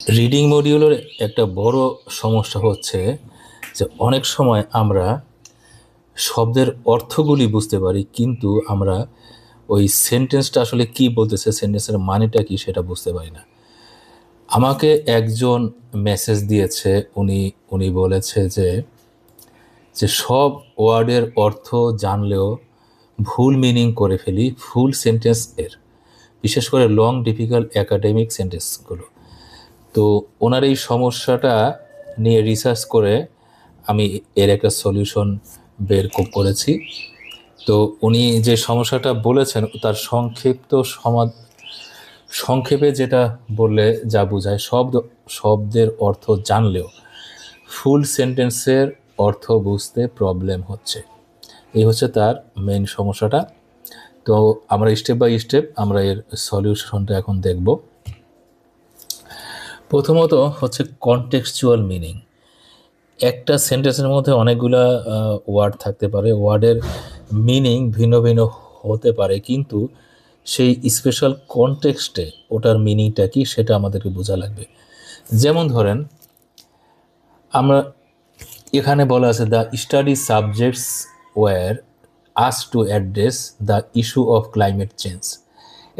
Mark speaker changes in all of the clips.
Speaker 1: Reading মডিউলের একটা বড় সমস্যা হচ্ছে যে অনেক সময় আমরা শব্দের অর্থগুলি বুঝতে পারি, কিন্তু আমরা ওই সেন্টেন্সটা আসলে কি বলতেছে, সেন্টেন্সের মানেটা কি সেটা বুঝতে পারি না। আমাকে একজন মেসেজ দিয়েছে, উনি উনি বলেছে যে যে সব ওয়ার্ডের অর্থ জানলেও ভুল মিনিং করে ফেলি ফুল সেন্টেন্স এর, বিশেষ করে লং ডিফিকাল্ট একাডেমিক সেন্টেন্সগুলো। তো ওনার এই সমস্যাটা নিয়ে রিসার্চ করে আমি এর একটা সলিউশন বের করেছি। তো উনি যে সমস্যাটা বলেছেন তার সংক্ষেপে যেটা বললে যা বোঝায়, শব্দের অর্থ জানলেও ফুল সেন্টেন্সের অর্থ বুঝতে প্রবলেম হচ্ছে। এই হচ্ছে তার মেইন সমস্যাটা। তো আমরা স্টেপ বাই স্টেপ আমরা এর সলিউশনটা এখন দেখব। প্রথমত হচ্ছে কনটেক্সচুয়াল মিনিং। একটা সেন্টেন্সের মধ্যে অনেকগুলা ওয়ার্ড থাকতে পারে, ওয়ার্ডের মিনিং ভিন্ন ভিন্ন হতে পারে, কিন্তু সেই স্পেশাল কনটেক্সটে ওটার মিনিংটা কি সেটা আমাদেরকে বোঝা লাগবে। যেমন ধরেন, আমরা এখানে বলা আছে দ্য স্টাডি সাবজেক্টস ওয়্যার আস to address the issue of climate change.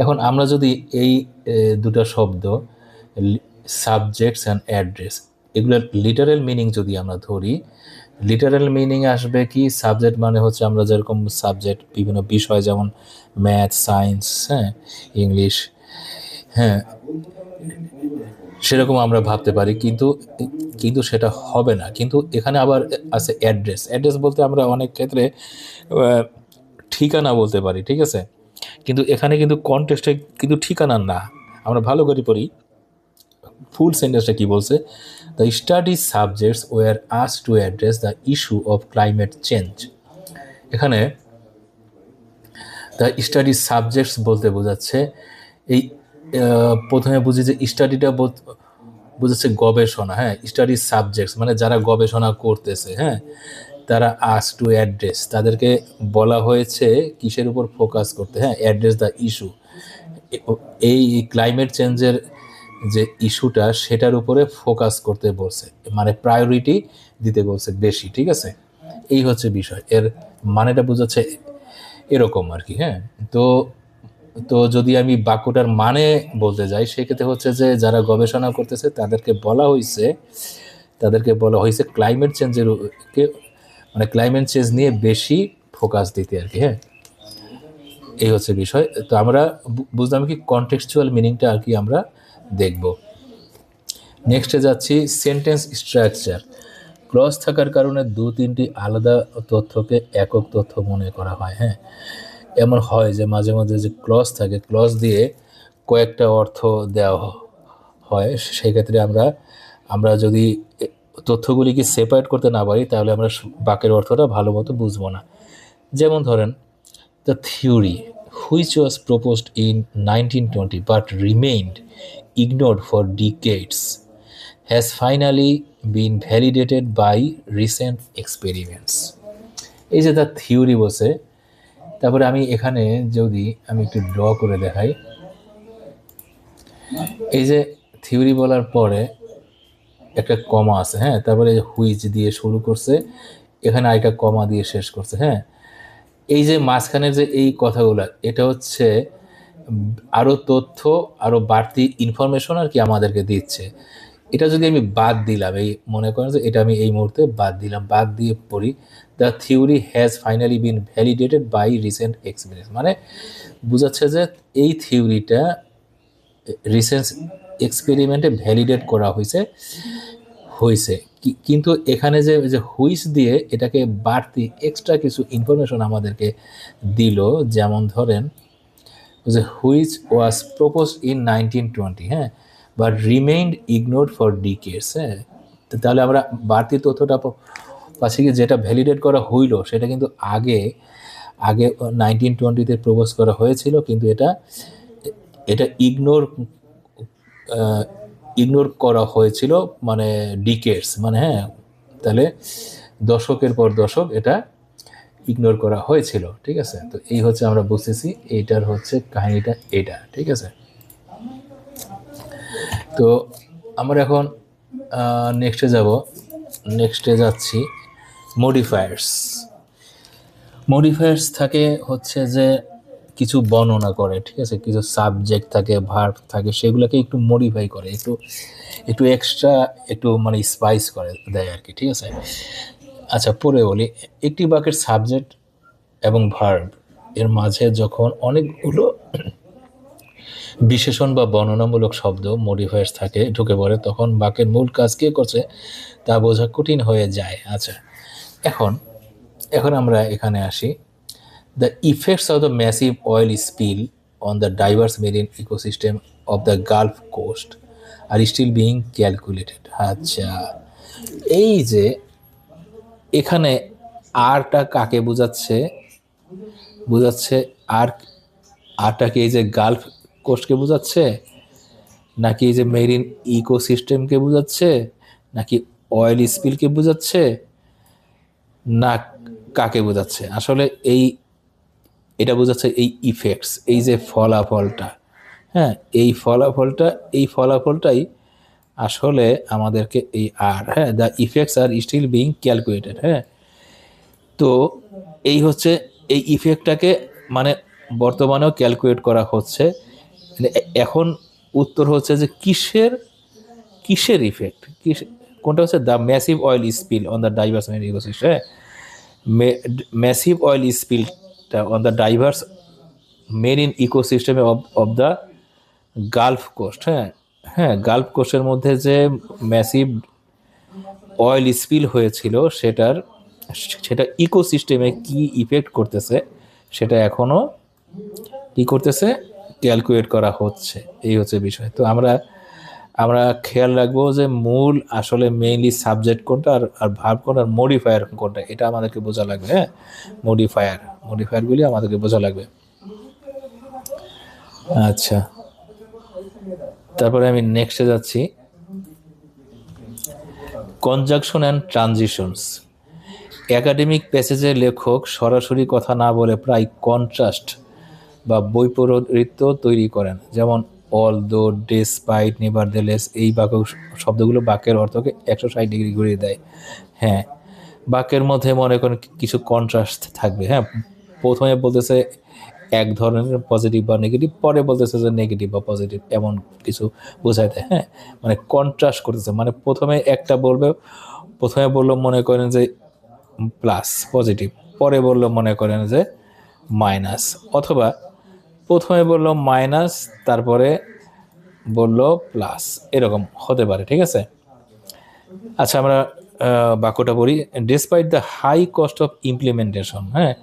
Speaker 1: এখন আমরা যদি এই দুটো শব্দ সাবজেক্টস অ্যান্ড অ্যাড্রেস, এগুলোর লিটারেল মিনিং যদি আমরা ধরি, লিটারেল মিনিং আসবে কি, সাবজেক্ট মানে হচ্ছে আমরা যেরকম সাবজেক্ট বিভিন্ন বিষয় যেমন ম্যাথ, সায়েন্স, হ্যাঁ, ইংলিশ, হ্যাঁ, সেরকম আমরা ভাবতে পারি, কিন্তু কিন্তু সেটা হবে না। কিন্তু এখানে আবার আছে অ্যাড্রেস। অ্যাড্রেস বলতে আমরা অনেক ক্ষেত্রে ঠিকানা বলতে পারি, ঠিক আছে, কিন্তু এখানে কিন্তু কনটেক্সটে কিন্তু ঠিকানা না। আমরা ভালো করে পড়ি, ফুল সেন্টেন্সটা কি বলছে, দ্য স্টাডি সাবজেক্টস ওয়ার আস to address the issue of climate change. এখানে দ্য স্টাডি সাবজেক্টস বলতে বোঝাচ্ছে এই প্রথমে বুঝি যে স্টাডিটা বুঝাচ্ছে গবেষণা, হ্যাঁ, স্টাডি সাবজেক্টস মানে যারা গবেষণা করতেছে, হ্যাঁ, তারা আস টু অ্যাড্রেস, তাদেরকে বলা হয়েছে কিসের উপর ফোকাস করতে, হ্যাঁ, অ্যাড্রেস দ্য ইস্যু, এই ক্লাইমেট চেঞ্জের যে ইস্যুটা সেটার উপরে ফোকাস করতে বলছে, মানে প্রায়োরিটি দিতে বলছে বেশি, ঠিক আছে। এই হচ্ছে বিষয়, এর মানেটা বোঝাচ্ছে এরকম আর কি, হ্যাঁ। তো তো যদি আমি বাক্যটার মানে বলতে যাই, সেক্ষেত্রে হচ্ছে যে যারা গবেষণা করতেছে তাদেরকে বলা হয়েছে ক্লাইমেট চেঞ্জের মানে ক্লাইমেট চেঞ্জ নিয়ে বেশি ফোকাস দিতে আর কি, হ্যাঁ। এই হচ্ছে বিষয়। তো আমরা বুঝলাম কি কনটেক্সচুয়াল মিনিংটা আর কি আমরা দেখব। নেক্সটে যাচ্ছি সেন্টেন্স স্ট্রাকচার। ক্লজ থাকার কারণে দু তিনটি আলাদা তথ্যকে একক তথ্য মনে করা হয়, হ্যাঁ। এমন হয় যে মাঝে মাঝে যে ক্লজ থাকে, ক্লজ দিয়ে কয়েকটা অর্থ দেওয়া হয়, সেক্ষেত্রে আমরা যদি তথ্যগুলিকে সেপারেট করতে না পারি, তাহলে আমরা বাক্যের অর্থটা ভালো মতো বুঝবো না। যেমন ধরেন, the theory which was proposed in 1920 but remained ignored for decades has finally been validated by recent experiments. এই যে দ্য থিওরি বসে, তারপরে আমি এখানে যদি আমি একটু ড্র করে দেখাই, এই যে থিওরি বলার পরে একটা কমা আছে, হ্যাঁ, তারপরে হুইচ দিয়ে শুরু করছে, এখানে আরেকটা কমা দিয়ে শেষ করছে, হ্যাঁ। এই যে মাঝখানের যে এই কথাগুলো, এটা হচ্ছে আরো তথ্য, আরো বাড়তি ইনফরমেশন আর কি আমাদেরকে দিচ্ছে। এটা যদি আমি বাদ দিলাম, এই মনে করেন যে এটা আমি এই মুহূর্তে বাদ দিলাম, বাদ দিয়ে পড়ি the theory has finally been validated by recent experience, মানে বোঝাচ্ছে যে এই থিওরিটা রিসেন্ট এক্সপেরিমেন্টে ভ্যালিডেট করা হয়েছে। কিন্তু এখানে যে হুইচ দিয়ে এটাকে বাড়তি এক্সট্রা কিছু ইনফরমেশন আমাদেরকে দিল। যেমন ধরেন যে হুইচ ওয়াজ প্রপোজ ইন 1920, হ্যাঁ, বাট রিমেইন্ড ইগনোরড ফর ডিকেডস, হ্যাঁ। তাহলে আমরা বাড়তি তথ্যটা পাশে গিয়ে যেটা ভ্যালিডেট করা হইল সেটা কিন্তু আগে 1920-তে প্রপোজ করা হয়েছিল, কিন্তু এটা ইগনোর করা হয়েছিল, মানে ডিকেডস, মানে হ্যাঁ, তাহলে দশকের পর দশক এটা ইগনোর করা হয়েছিল, ঠিক আছে। তো এই হচ্ছে আমরা বুঝতেছি এইটার হচ্ছে কাহিনীটা এটা, ঠিক আছে। তো আমরা এখন নেক্সটে যাব। নেক্সটে যাচ্ছি মডিফায়ার্স। মডিফায়ার্স থাকে হচ্ছে যে কিছু বর্ণনা করে, ঠিক আছে, কিছু সাবজেক্ট থাকে, ভার্ব থাকে, সেগুলোকে একটু মডিফাই করে, একটু একটু এক্সট্রা, একটু মানে স্পাইস করে দেয় আর কি, ঠিক আছে। আচ্ছা, পরে বলি, একটি বাক্যের সাবজেক্ট এবং ভার্ব এর মাঝে যখন অনেকগুলো বিশেষণ বা বর্ণনামূলক শব্দ মডিফায়ার্স থাকে ঢুকে পড়ে, তখন বাক্যের মূল কাজ কে করছে তা বোঝা কঠিন হয়ে যায়। আচ্ছা, এখন এখন আমরা এখানে আসি। The effects of the massive oil spill on the diverse marine ecosystem of the Gulf Coast are still being calculated. আচ্ছা, এই যে এখানে আরটা কাকে বোঝাচ্ছে, বোঝাচ্ছে আর আরটাকে এই যে গালফ কোস্টকে বোঝাচ্ছে, নাকি এই যে মেরিন ইকোসিস্টেমকে বোঝাচ্ছে, নাকি অয়েল স্পিলকে বোঝাচ্ছে, না কাকে বোঝাচ্ছে? আসলে এটা বোঝাচ্ছে এই ইফেক্টস, এই যে ফলাফলটা, হ্যাঁ, এই ফলাফলটাই আসলে আমাদেরকে এই আর, হ্যাঁ, the effects are still being calculated. হ্যাঁ, তো এই হচ্ছে এই ইফেক্টটাকে মানে বর্তমানেও ক্যালকুলেট করা হচ্ছে। এখন উত্তর হচ্ছে যে কিসের কিসের ইফেক্ট, কোনটা হচ্ছে the massive oil spill on the diverse marine ecosystem. হ্যাঁ, ম্যাসিভ অয়েল স্পিলটা অন দ্য ডাইভার্স মেরিন ইকোসিস্টেমে অফ দ্য গালফ কোস্ট। হ্যাঁ, হ্যাঁ, গালফ কোস্টের মধ্যে যে ম্যাসিভ অয়েল স্পিল হয়েছিল সেটা ইকোসিস্টেমে কি ইফেক্ট করতেছে সেটা এখনো কি করতেছে, ক্যালকুলেট করা হচ্ছে। এই হচ্ছে বিষয়। তো আমরা আমরা খেয়াল রাখবো যে মূল আসলে মেইনলি সাবজেক্ট কোনটা আর ভার্ব কোনটা আর মডিফায়ার কোনটা, এটা আমাদেরকে বোঝা লাগবে। হ্যাঁ, মডিফায়ারগুলি আমাদেরকে বোঝা লাগবে। আচ্ছা, তারপরে আমি নেক্সটে যাচ্ছি, কনজাংশন অ্যান্ড ট্রানজিশনস। একাডেমিক প্যাসেজের লেখক সরাসরি কথা না বলে প্রায় কন্ট্রাস্ট বা বৈপরীত্য তৈরি করেন, যেমন অল দো, ডেসপাইট, নেভারদেলেস। এই শব্দগুলো বাক্যের অর্থকে 160 ডিগ্রি ঘুরিয়ে দেয়। হ্যাঁ, বাক্যের মধ্যে মনে করেন কিছু কন্ট্রাস্ট থাকবে। হ্যাঁ, প্রথমে বলতেছে এক ধরনের পজিটিভ বা নেগেটিভ, পরে বলতেছে যে নেগেটিভ বা পজিটিভ, এমন কিছু বোঝায় দেয়। হ্যাঁ, মানে কন্ট্রাস্ট করতেছে, মানে প্রথমে বললো মনে করেন যে প্লাস পজিটিভ, পরে বললো মনে করেন যে মাইনাস, অথবা প্রথমে বললো মাইনাস তারপরে বললো প্লাস, এরকম হতে পারে। ঠিক আছে, আচ্ছা, আমরা বাক্যটা পড়ি। Despite the high cost of implementation. হ্যাঁ,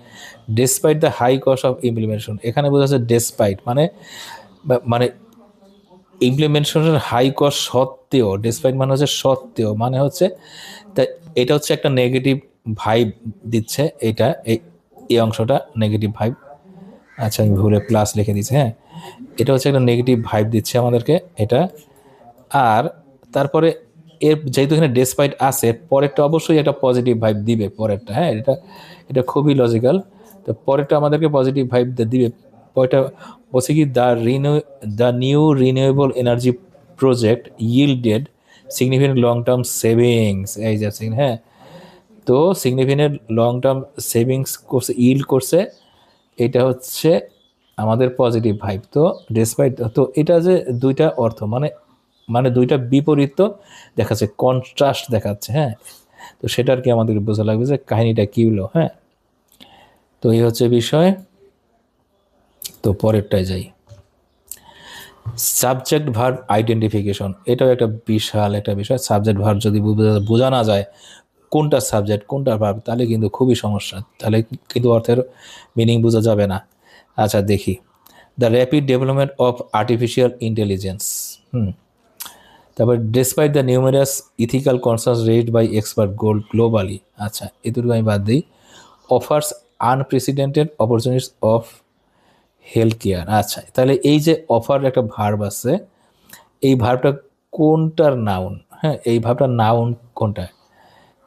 Speaker 1: despite the high cost of implementation, এখানে বোঝা যাচ্ছে ডেসপাইট মানে মানে ইমপ্লিমেন্টেশনের হাই কস্ট সত্ত্বেও, ডেসপাইট মানে হচ্ছে সত্ত্বেও, মানে হচ্ছে তাই এটা হচ্ছে একটা নেগেটিভ ভাইব দিচ্ছে, এটা এই অংশটা নেগেটিভ ভাইব। আচ্ছা, আমি ভুলে প্লাস লিখে দিচ্ছি। হ্যাঁ, এটা হচ্ছে একটা নেগেটিভ ভাইব দিচ্ছে আমাদেরকে এটা। আর তারপরে যেহেতু এখানে ডেসপাইট আছে, পরেরটা অবশ্যই একটা পজিটিভ ভাইব দিবে পরেরটা। হ্যাঁ, এটা খুবই লজিক্যাল। তো পরেরটা আমাদেরকে পজিটিভ ভাইব দিবে। পরেরটা বলছে কি, the new renewable energy project yielded significant long term savings. এই যে, হ্যাঁ, তো সিগনিফিকেন্ট লং টার্ম সেভিংস করছে, ইল্ড করছে, এটা হচ্ছে আমাদের পজিটিভ ভাইব। তো ডেসপাইট, তো এটা যে দুইটা অর্থ মানে দুইটা বিপরীত দেখাচ্ছে, কন্ট্রাস্ট দেখাচ্ছে। হ্যাঁ, তো সেটা আর কি আমাদের বোঝা লাগবে যে কাহিনীটা কী হলো। হ্যাঁ, তো এই হচ্ছে বিষয়। তো পরেরটায় যাই, সাবজেক্ট ভার্ব আইডেন্টিফিকেশন। এটাও একটা বিশাল একটা বিষয়। সাবজেক্ট ভার্ব যদি বোঝা না যায় কোনটা সাবজেক্ট কোনটা ভার্ব, তাহলে কিন্তু খুবই সমস্যা, তাহলে কিন্তু অর্থের মিনিং বোঝা যাবে না। আচ্ছা, দেখি, the rapid development of artificial intelligence. তারপর despite the numerous ethical concerns raised by expert globally. আচ্ছা, এটুকু আমি বাদ দিই। Offers unprecedented opportunities of health care. আচ্ছা, তাহলে এই যে অফার একটা ভার্ব আছে, এই ভার্বটা কোনটার নাউন? হ্যাঁ, এই ভার্বটার নাউন কোনটা?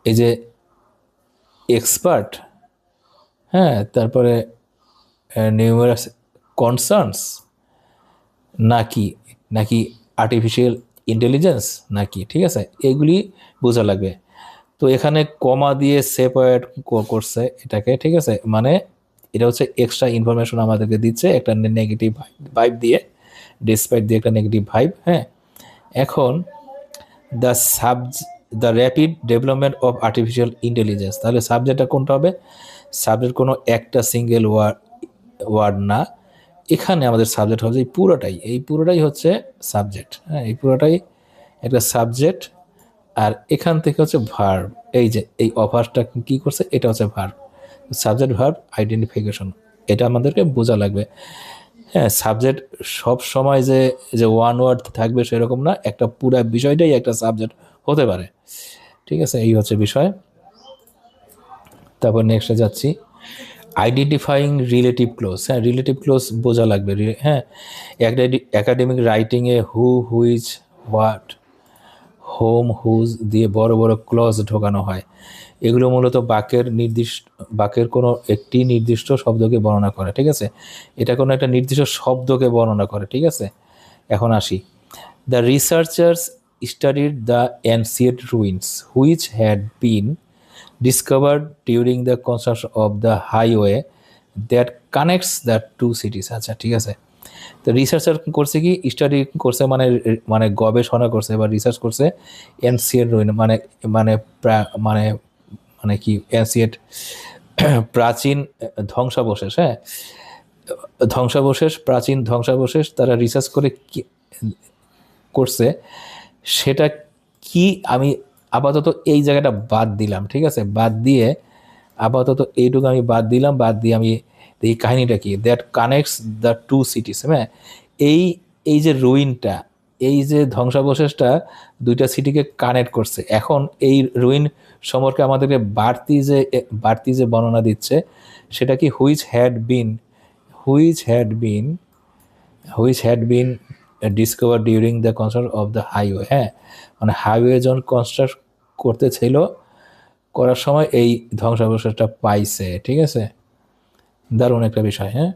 Speaker 1: এই যে এক্সপার্ট, হ্যাঁ, তারপরে নিউমেরাস কনসার্নস, নাকি নাকি আর্টিফিশিয়াল ইন্টেলিজেন্স নাকি, ঠিক আছে, এগুলি বোঝা লাগবে। তো এখানে কমা দিয়ে সেপারেট করছে এটাকে, ঠিক আছে, মানে এটা হচ্ছে এক্সট্রা ইনফরমেশন আমাদেরকে দিচ্ছে একটা নেগেটিভ ভাইব দিয়ে, ডিসপাইট দিয়ে একটা নেগেটিভ ভাইব। হ্যাঁ, এখন the the rapid development of artificial intelligence, তাহলে সাবজেক্টটা কোনটা হবে? সাবজেক্ট কোনো একটা সিঙ্গেল ওয়ার্ড না, এখানে আমাদের সাবজেক্ট হচ্ছে এই পুরোটাই হচ্ছে সাবজেক্ট। হ্যাঁ, এই পুরোটাই একটা সাবজেক্ট। আর এখান থেকে হচ্ছে ভার্ব, এই যে এই অফারটা কি করছে, এটা হচ্ছে ভার্ব, সাবজেক্ট ভার্ব আইডেন্টিফিকেশন, এটা আমাদেরকে বোঝা লাগবে। হ্যাঁ, সাবজেক্ট সব সময় যে যে ওয়ান ওয়ার্ড থাকবে সেরকম না, একটা পুরা বিষয়টাই একটা সাবজেক্ট হতে পারে, ঠিক আছে, এই হচ্ছে বিষয়। তারপর নেক্সটে যাচ্ছি, আইডেন্টিফাইং রিলেটিভ ক্লোজ। হ্যাঁ, রিলেটিভ ক্লোজ বোঝা লাগবে। হ্যাঁ, একাডেমিক রাইটিংয়ে হুইচ, হোয়াট, হোম, হুজ দিয়ে বড় বড় ক্লজ ঢোকানো হয়। এগুলো মূলত বাক্যের কোনো একটি নির্দিষ্ট শব্দকে বর্ণনা করে, ঠিক আছে, এটা কোনো একটা নির্দিষ্ট শব্দকে বর্ণনা করে, ঠিক আছে। এখন আসি, the researchers studied the ancient ruins which had been discovered during the construction of the highway that connects the two cities. আচ্ছা, ঠিক আছে, তো রিসার্চার করছে কি, স্টাডি করছে মানে মানে গবেষণা করছে বা রিসার্চ করছে এনসিয়েন্ট রুইন, মানে মানে মানে মানে কি এনসিয়েন্ট প্রাচীন ধ্বংসাবশেষ। হ্যাঁ, প্রাচীন ধ্বংসাবশেষ তারা রিসার্চ করে কি করছে, সেটা কি আমি আপাতত এই জায়গাটা বাদ দিলাম, ঠিক আছে, বাদ দিয়ে আপাতত এইটুকু আমি বাদ দিয়ে আমি এই কাহিনীটা কি, that connects the two cities. হ্যাঁ, এই এই যে রুইনটা, এই যে ধ্বংসাবশেষটা দুইটা সিটিকে কানেক্ট করছে। এখন এই রুইন সম্পর্কে আমাদেরকে বাড়তি যে বর্ণনা দিচ্ছে সেটা কি, which had bin discover during the construction of the highway. হ্যাঁ, মানে হাইওয়ে যখন কনস্ট্রাক্ট করার সময় এই ধ্বংসাবশেষটা পাইছে, ঠিক আছে, দারুণ একটা বিষয়। হ্যাঁ,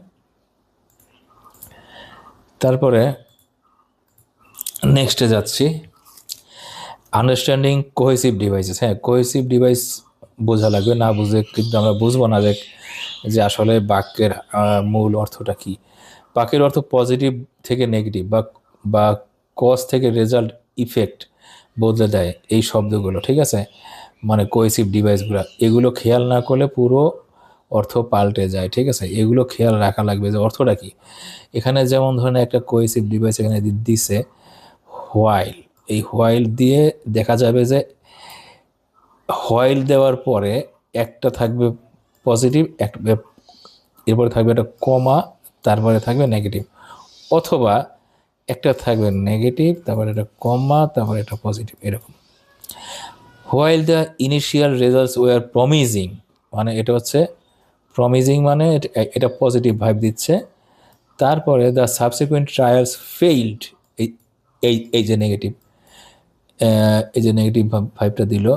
Speaker 1: তারপরে নেক্সটে যাচ্ছি, আন্ডারস্ট্যান্ডিং কোহেসিভ ডিভাইসেস। হ্যাঁ, কোহেসিভ ডিভাইস বোঝা লাগবে, না বুঝে কিন্তু আমরা বুঝবো না যে আসলে বাক্যের মূল অর্থটা কি। বাক্যের অর্থ পজিটিভ থেকে নেগেটিভ বা কজ থেকে রেজাল্ট, ইফেক্ট বদলে দেয় এই শব্দগুলো, ঠিক আছে, মানে কোহেসিভ ডিভাইসগুলো, এগুলো খেয়াল না করলে পুরো অর্থ পাল্টে যায়, ঠিক আছে, এগুলো খেয়াল রাখা লাগবে যে অর্থটা কি। এখানে যেমন ধরেন একটা কোহেসিভ ডিভাইস এখানে দিছে হোয়াইল, এই হোয়াইল দিয়ে দেখা যাবে যে হোয়াইল দেওয়ার পরে একটা থাকবে পজিটিভ, এরপরে থাকবে একটা কমা, তারপরে থাকবে নেগেটিভ, অথবা একটা থাকবে নেগেটিভ, তারপরে একটা কমা, তারপরে একটা পজিটিভ, এরকম। While the initial results were promising, মানে এটা হচ্ছে প্রমিজিং, মানে এটা পজিটিভ ভাইব দিচ্ছে। তারপরে দ্য সাবসিকুয়েন্ট ট্রায়ালস ফেইল্ড, এই যে নেগেটিভ ভাইবটা দিল।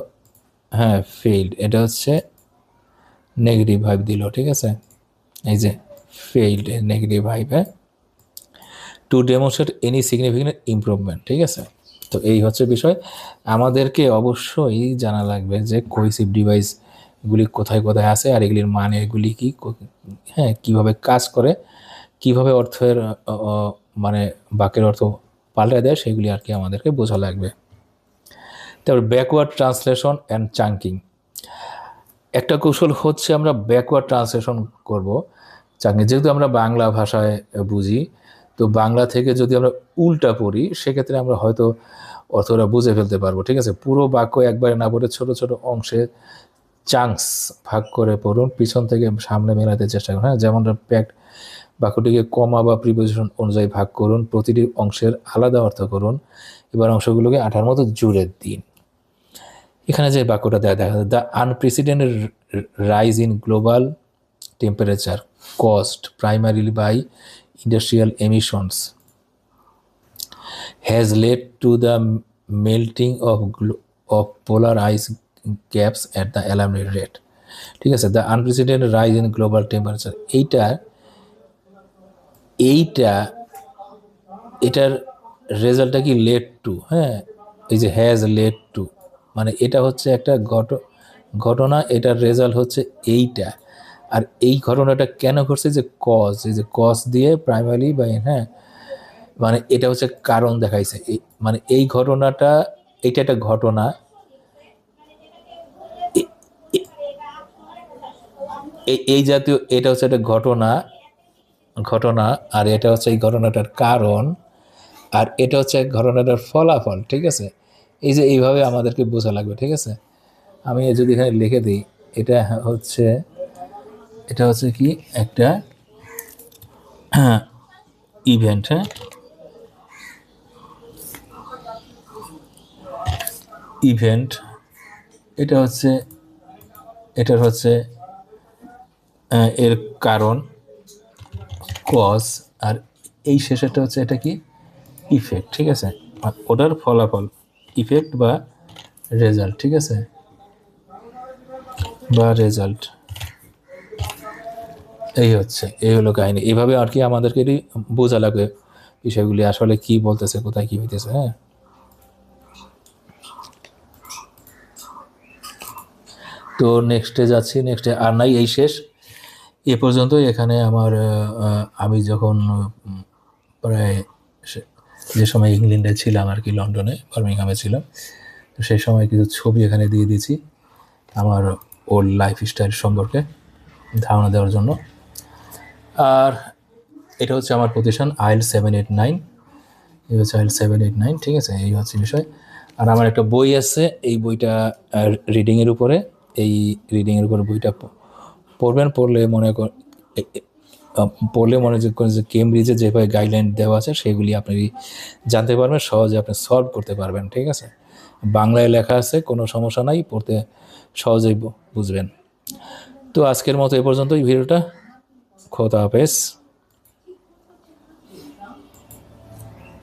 Speaker 1: হ্যাঁ, ফেইল্ড, এটা হচ্ছে নেগেটিভ ভাইব দিল, ঠিক আছে, এই যে ফেইল্ড নেগেটিভ ভাইব। হ্যাঁ, to demonstrate any significant improvement, ঠিক আছে। তো এই হচ্ছে বিষয়, আমাদেরকে অবশ্যই জানা লাগবে যে কোহেসিভ ডিভাইসগুলি কোথায় কোথায় আছে আর এগুলির মানেগুলি কি, হ্যাঁ, কীভাবে কাজ করে, কিভাবে অর্থের মানে বাক্যের অর্থ পাল্টে দেয়, সেগুলি আর কি আমাদেরকে বোঝা লাগবে। তারপর ব্যাকওয়ার্ড ট্রান্সলেশন অ্যান্ড চাঙ্কিং, একটা কৌশল হচ্ছে আমরা ব্যাকওয়ার্ড ট্রান্সলেশন করব চাঙ্কিং, যেহেতু আমরা বাংলা ভাষায় বুঝি, তো বাংলা থেকে যদি আমরা উল্টা পড়ি সেক্ষেত্রে আমরা হয়তো অর্থটা বুঝে ফেলতে পারবো, ঠিক আছে। পুরো বাক্য একবারে না পড়ে ছোট ছোট অংশে চাঙ্কস ভাগ করে পড়ুন, পিছন থেকে সামনে মেলাতে চেষ্টা করুন। হ্যাঁ, যেমন বাক্যটিকে কমা বা প্রিপোজিশন অনুযায়ী ভাগ করুন, প্রতিটি অংশের আলাদা অর্থ করুন, এবার অংশগুলোকে আঠার মতো জুড়ে দিন। এখানে যে বাক্যটা দেখা যায়, the unprecedented rise in global temperature caused primarily by industrial emissions has led to the melting of polar ice caps at the alarming rate, ঠিক আছে। The unprecedented rise in global temperature, এইটার রেজাল্টটা কি লেড টু, হ্যাঁ, এই যে has lead two, মানে এটা হচ্ছে একটা ঘটনা, এটার রেজাল্ট হচ্ছে এইটা। আর এই ঘটনাটা কেন ঘটছে, যে কজ, এই যে কজ দিয়ে প্রাইমারি বা হ্যাঁ, মানে এটা হচ্ছে কারণ দেখাইছে। মানে এই ঘটনাটা, এটা একটা ঘটনা, এই জাতীয়, এটা হচ্ছে একটা ঘটনা, আর এটা হচ্ছে এই ঘটনাটার কারণ, আর এটা হচ্ছে ঘটনাটার ফলাফল। ঠিক আছে, এই যে এইভাবে আমাদেরকে বোঝা লাগবে। ঠিক আছে, আমি যদি এখানে লিখে দিই, এটা হচ্ছে কি একটা ইভেন্ট, হ্যাঁ, ইভেন্ট, এটা হচ্ছে, এটার হচ্ছে এর কারণ কজ, আর এই শেষেরটা হচ্ছে এটা কি ইফেক্ট। ঠিক আছে, আর ওটার ফলাফল ইফেক্ট বা রেজাল্ট। ঠিক আছে, বা রেজাল্ট, এই হলো কাহিনী। এইভাবে আর কি আমাদেরকে বোঝা লাগবে বিষয়গুলি আসলে কি বলতেছে, কোথায় কি হইতেছে। হ্যাঁ, তো নেক্সটে যাচ্ছি। নেক্সটে আর নাই, এই শেষ এ পর্যন্তই। এখানে আমার আমি যখন প্রায় যে সময় ইংল্যান্ডে ছিলাম আর কি, লন্ডনে বার্মিংহামে ছিলাম, তো সেই সময় কিছু ছবি এখানে দিয়ে দিয়েছি আমার ওল্ড লাইফ স্টাইল সম্পর্কে ধারণা দেওয়ার জন্য। আর এটা হচ্ছে আমার প্রতিষ্ঠান IELTS 789, এই হচ্ছে IELTS 789। ঠিক আছে, এই হচ্ছে বিষয়। আর আমার একটা বই আছে, এই বইটা রিডিংয়ের উপরে, এই রিডিংয়ের উপরে বইটা পড়বেন। পড়লে মনে করেন যে কেমব্রিজে যেভাবে গাইডলাইন দেওয়া আছে সেগুলি আপনি জানতে পারবেন, সহজে আপনি সলভ করতে পারবেন। ঠিক আছে, বাংলায় লেখা আছে, কোনো সমস্যা নাই, পড়তে সহজেই বুঝবেন। তো আজকের মতো এ পর্যন্তই ভিডিওটা। খোদা হাফেজ।